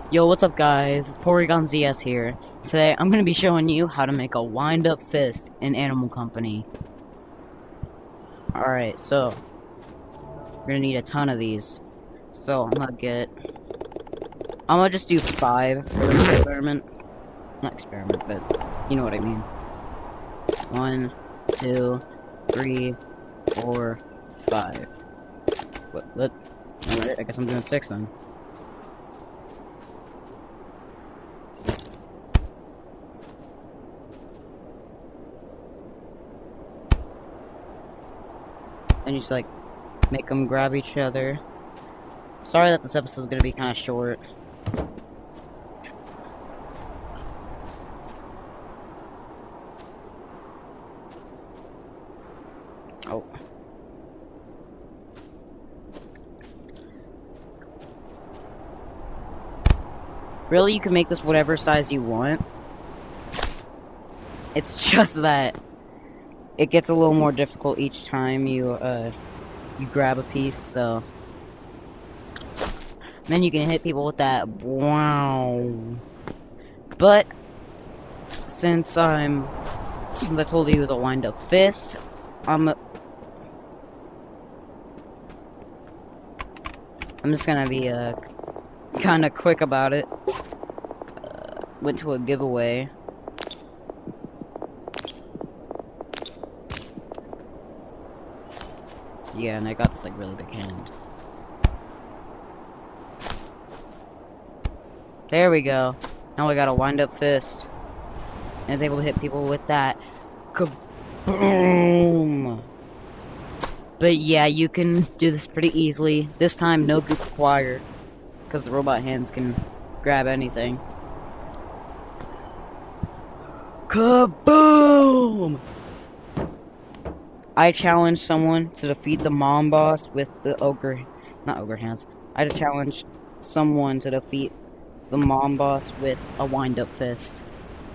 Yo, what's up guys? It's Porygon ZS here. Today, I'm gonna be showing you how to make a wind-up fist in Animal Company. Alright, so, we're gonna need a ton of these. So, I'm gonna just do 5 for this experiment. Not experiment, but you know what I mean. 1, 2, 3, 4, 5. What? Alright, I guess I'm doing 6 then. And you just like make them grab each other. Sorry that this episode is gonna be kind of short. Oh. Really, you can make this whatever size you want. It's just that it gets a little more difficult each time you grab a piece, so. Then you can hit people with that wow. But since I told you the wind-up fist, I'm just gonna be kind of quick about it. Went to a giveaway. Yeah, and I got this like really big hand. There we go. Now we got a wind-up fist. And it's able to hit people with that. Kaboom! But yeah, you can do this pretty easily. This time, no goop required. Because the robot hands can grab anything. Kaboom! I challenge someone to defeat the mom boss with the not ogre hands. I challenge someone to defeat the mom boss with a wind-up fist.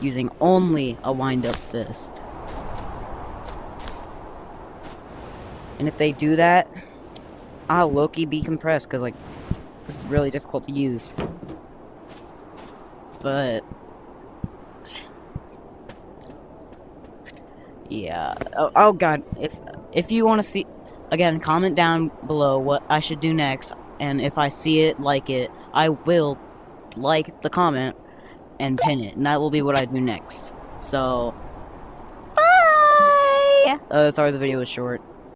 Using only a wind-up fist. And if they do that, I'll low-key be compressed, because, like, this is really difficult to use. But yeah. Oh god, if you want to see, again, comment down below what I should do next, and if I see it, like it, I will like the comment and pin it, and that will be what I do next. So, bye! Sorry the video was short.